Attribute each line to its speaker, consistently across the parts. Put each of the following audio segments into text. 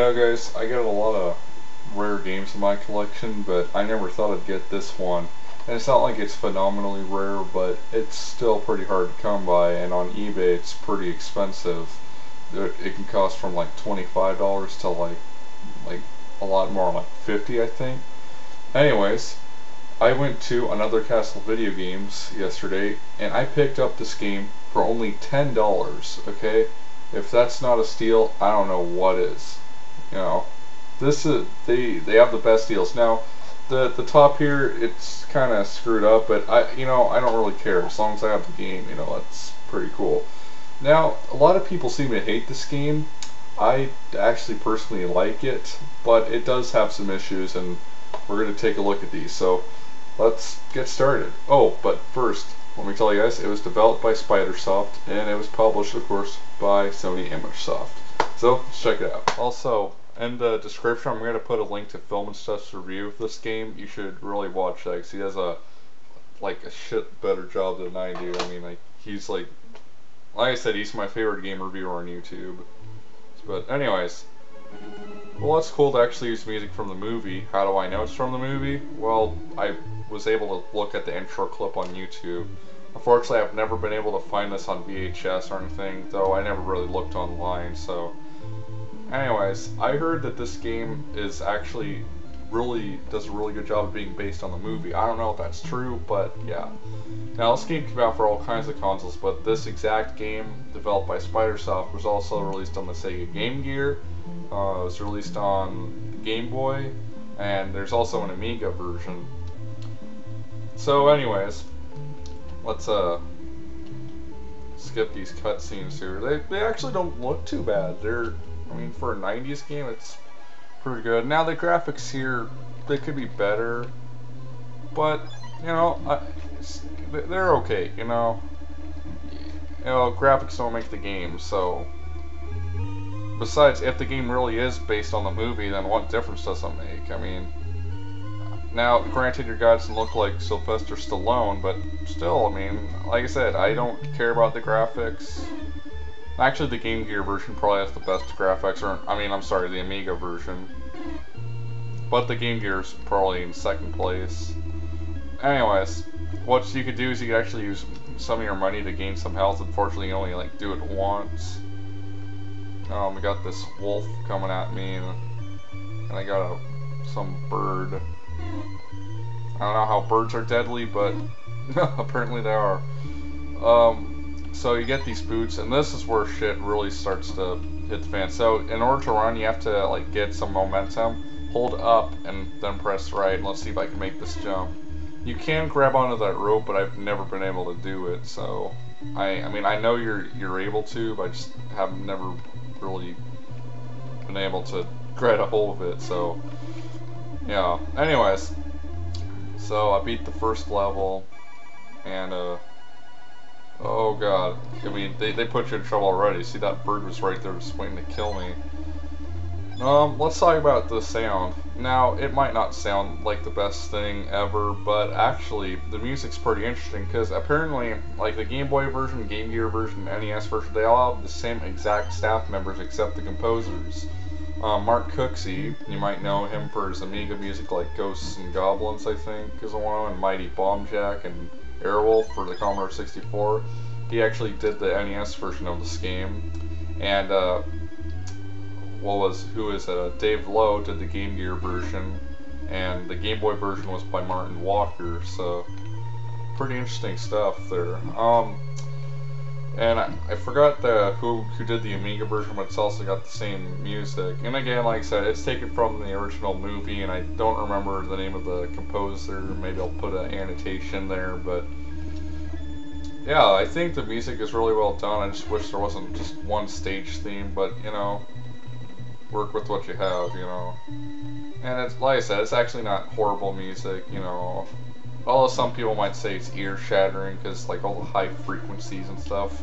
Speaker 1: Guys, I got a lot of rare games in my collection, but I never thought I'd get this one. And it's not like it's phenomenally rare, but it's still pretty hard to come by, and on eBay it's pretty expensive. It can cost from like $25 to like a lot more, like 50, I think. Anyways, I went to Another Castle Video Games yesterday, and I picked up this game for only $10, okay? If that's not a steal, I don't know what is. You know, this is they have the best deals. Now, the top here, it's kind of screwed up, but I don't really care as long as I have the game. That's pretty cool. Now, a lot of people seem to hate this game. I actually personally like it, but it does have some issues, and we're going to take a look at these. So let's get started. Oh, but first, let me tell you guys, it was developed by Spidersoft, and it was published, of course, by Sony ImageSoft. So let's check it out. Also, in the description, I'm going to put a link to filmnstuff's review of this game. You should really watch that because he does a shit better job than I do. I mean, he's like I said, he's my favorite game reviewer on YouTube. But anyways, well, it's cool to actually use music from the movie. How do I know it's from the movie? Well, I was able to look at the intro clip on YouTube. Unfortunately, I've never been able to find this on VHS or anything, though I never really looked online, so... Anyways, I heard that this game is actually does a really good job of being based on the movie. I don't know if that's true, but yeah. Now, this game came out for all kinds of consoles, but this exact game, developed by Spidersoft, was also released on the Sega Game Gear. It was released on Game Boy, and there's also an Amiga version. So anyways, let's skip these cutscenes here. They actually don't look too bad. I mean, for a 90s game, it's pretty good. Now the graphics here, they could be better, but they're okay. Graphics don't make the game. So besides, if the game really is based on the movie, then what difference does it make? I mean, now granted, your guy doesn't look like Sylvester Stallone, but still, I mean, like I said, I don't care about the graphics. Actually, the Game Gear version probably has the best graphics, I'm sorry, the Amiga version. But the Game Gear is probably in second place. Anyways, what you could do is you could actually use some of your money to gain some health. Unfortunately, you only do it once. We got this wolf coming at me, and I got some bird. I don't know how birds are deadly, but apparently they are. So you get these boots, and this is where shit really starts to hit the fan. So in order to run, you have to get some momentum, hold up, and then press right. And let's see if I can make this jump. You can grab onto that rope, but I've never been able to do it. So I mean, I know you're able to, but I just have never really been able to grab a hold of it. So yeah. Anyways, so I beat the first level, and oh god, I mean, they put you in trouble already. See, that bird was right there just waiting to kill me. Let's talk about the sound. Now, it might not sound like the best thing ever, but actually, the music's pretty interesting, because apparently, like the Game Boy version, Game Gear version, NES version, they all have the same exact staff members except the composers. Mark Cooksey, you might know him for his Amiga music like Ghosts and Goblins, I think, is one, and Mighty Bomb Jack, and Airwolf for the Commodore 64. He actually did the NES version of this game, and Dave Lowe did the Game Gear version, and the Game Boy version was by Martin Walker. So pretty interesting stuff there. And I forgot who did the Amiga version, but it's also got the same music. And again, like I said, it's taken from the original movie, and I don't remember the name of the composer. Maybe I'll put an annotation there, but yeah, I think the music is really well done. I just wish there wasn't just one stage theme, but work with what you have, And it's, like I said, it's actually not horrible music, Although some people might say it's ear-shattering because, all the high frequencies and stuff.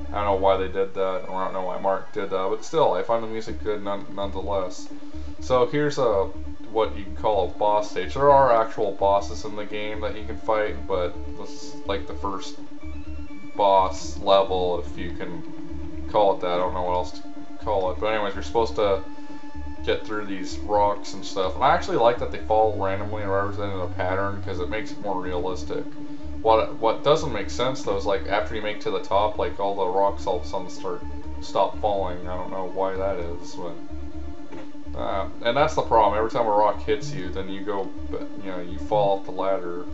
Speaker 1: I don't know why they did that, or I don't know why Mark did that, but still, I find the music good nonetheless. So here's what you can call a boss stage. There are actual bosses in the game that you can fight, but this is like the first boss level, if you can call it that. I don't know what else to call it. But anyways, you're supposed to get through these rocks and stuff. And I actually like that they fall randomly and represented in a pattern because it makes it more realistic. What doesn't make sense though is like after you make to the top, like all the rocks all of a sudden stop falling. I don't know why that is, but and that's the problem. Every time a rock hits you, then you go, you fall off the ladder.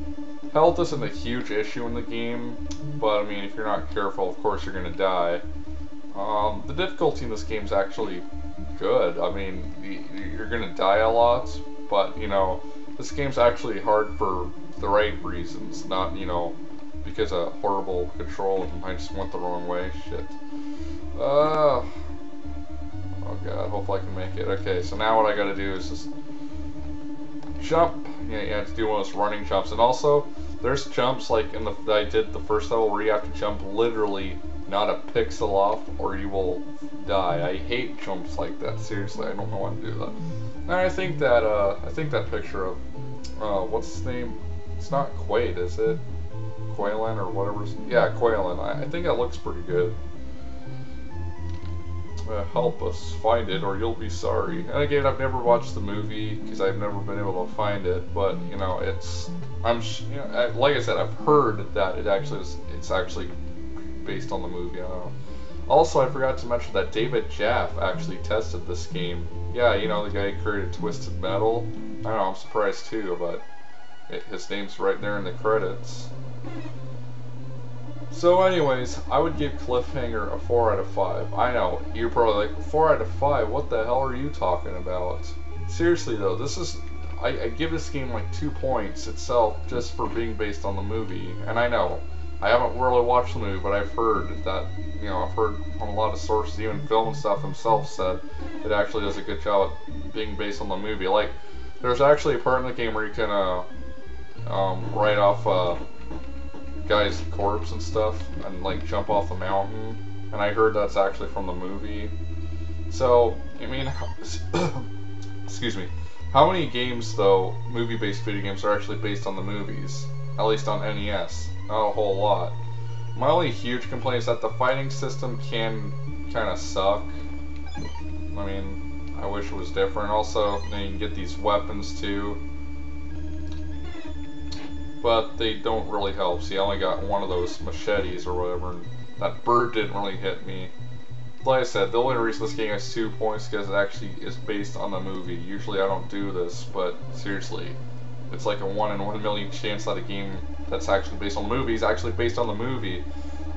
Speaker 1: Health isn't a huge issue in the game, but I mean, if you're not careful, of course you're gonna die. The difficulty in this game is actually good. I mean, you're gonna die a lot, but this game's actually hard for the right reasons, not because of horrible control and I just went the wrong way. Shit. Oh god, hopefully I can make it. Okay, so now what I gotta do is just jump. Yeah, you have to do one of those running jumps. And also, there's jumps like that I did the first level where you have to jump literally not a pixel off or you will die. I hate jumps like that. Seriously, I don't know why to do that. And I think that picture of what's his name? It's not Quaid, is it? Quaylen or whatever. Yeah, Quaylen. I think that looks pretty good. Help us find it or you'll be sorry. And again, I've never watched the movie because I've never been able to find it, but like I said, I've heard that it's actually based on the movie. I don't know. Also, I forgot to mention that David Jaff actually tested this game. Yeah, the guy who created Twisted Metal. I don't know, I'm surprised too, but his name's right there in the credits. So anyways, I would give Cliffhanger a 4 out of 5. I know, you're probably like, 4 out of 5? What the hell are you talking about? Seriously though, I give this game like 2 points itself just for being based on the movie. And I know, I haven't really watched the movie, but I've heard that, I've heard from a lot of sources, even filmnstuff himself said it actually does a good job at being based on the movie. Like, there's actually a part in the game where you can write off guy's corpse and stuff and like jump off the mountain, and I heard that's actually from the movie. So I mean, excuse me, how many games though, movie-based video games, are actually based on the movies? At least on NES, not a whole lot. My only huge complaint is that the fighting system can kind of suck. I mean, I wish it was different. Also, you can get these weapons too, but they don't really help. See, I only got one of those machetes or whatever, and that bird didn't really hit me. Like I said, the only reason this game has 2 points is because it actually is based on the movie. Usually I don't do this, but seriously, it's like a 1 in 1 million chance that a game that's actually based on the movie is actually based on the movie.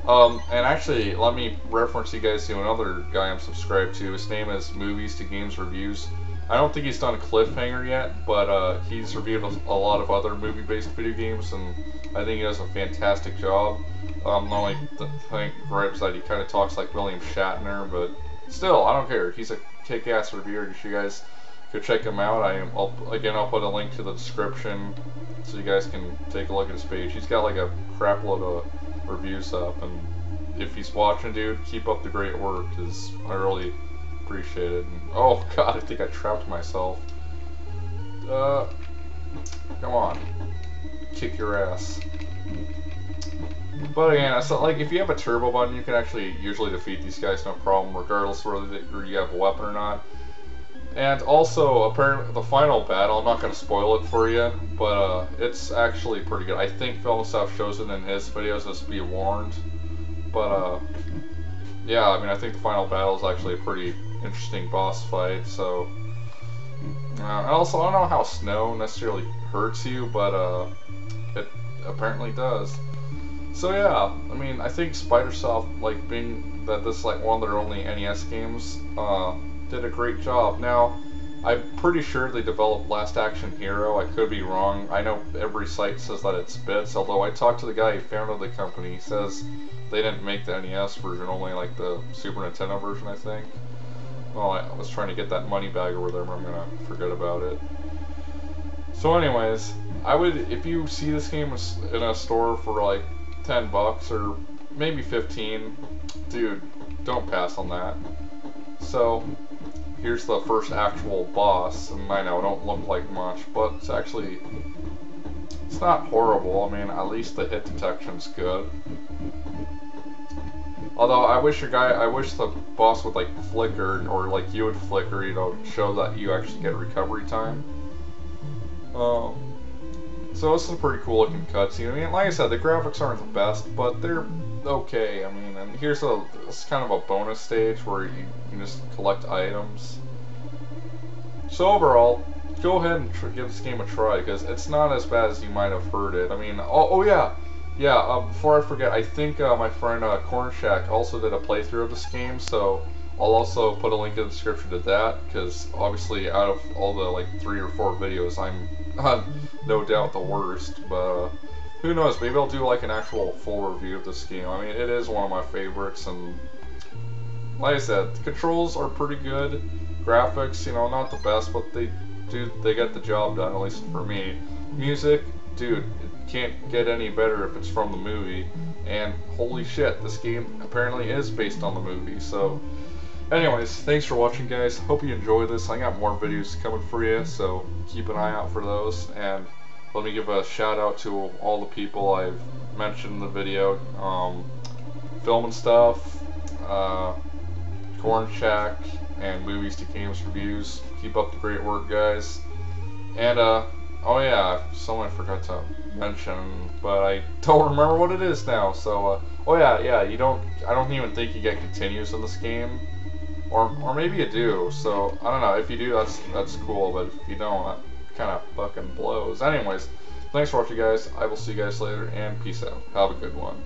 Speaker 1: And actually, let me reference you guys to another guy I'm subscribed to. His name is Movies to Games Reviews. I don't think he's done a Cliffhanger yet, but he's reviewed a lot of other movie-based video games, and I think he does a fantastic job. The only thing gripes that he kind of talks like William Shatner, but still, I don't care. He's a kick-ass reviewer. You guys go check him out. I'll put a link to the description so you guys can take a look at his page. He's got like a crap load of reviews up, and if he's watching, dude, keep up the great work, because I really appreciate it. And, oh god, I think I trapped myself. Come on, kick your ass. But again, so like if you have a turbo button, you can actually usually defeat these guys no problem, regardless whether you have a weapon or not. And also, apparently, the final battle, I'm not going to spoil it for you, but it's actually pretty good. I think filmnstuff shows it in his videos, just be warned. But yeah, I mean, I think the final battle is actually a pretty interesting boss fight. So, and also, I don't know how snow necessarily hurts you, but it apparently does. So yeah, I mean, I think Spidersoft, like being that this is like one of their only NES games, did a great job. Now, I'm pretty sure they developed Last Action Hero. I could be wrong. I know every site says that it's bits, although I talked to the guy who founded the company. He says they didn't make the NES version, only like the Super Nintendo version, I think. Well, I was trying to get that money bag over there, but I'm gonna forget about it. So anyways, I would, if you see this game in a store for like $10 or maybe 15, dude, don't pass on that. So here's the first actual boss, and I know it don't look like much, but it's actually, it's not horrible. I mean, at least the hit detection's good. Although I wish the boss would like flicker, or like you would flicker, you know, show that you actually get recovery time. So this is a pretty cool looking cutscene. I mean, like I said, the graphics aren't the best, but they're okay. I mean, and it's kind of a bonus stage where you can just collect items. So overall, go ahead and give this game a try, because it's not as bad as you might have heard it. I mean, oh yeah, before I forget, I think my friend CornShaq also did a playthrough of this game, so I'll also put a link in the description to that, because obviously out of all the like 3 or 4 videos, I'm no doubt the worst, but who knows, maybe I'll do like an actual full review of this game. I mean, it is one of my favorites, and like I said, the controls are pretty good. Graphics, you know, not the best, but they get the job done, at least for me. Music, dude, it can't get any better if it's from the movie. And holy shit, this game apparently is based on the movie. So, anyways, thanks for watching, guys. Hope you enjoy this. I got more videos coming for you, so keep an eye out for those. And let me give a shout out to all the people I've mentioned in the video. Filmnstuff, CornShaq, and Movies to Games Reviews. Keep up the great work, guys. And oh yeah, someone I forgot to mention, but I don't remember what it is now. So oh yeah, I don't even think you get continues in this game, or maybe you do. So I don't know. If you do, that's cool, but if you don't, that kind of fucking blows. Anyways, thanks for watching, guys. I will see you guys later, and peace out. Have a good one.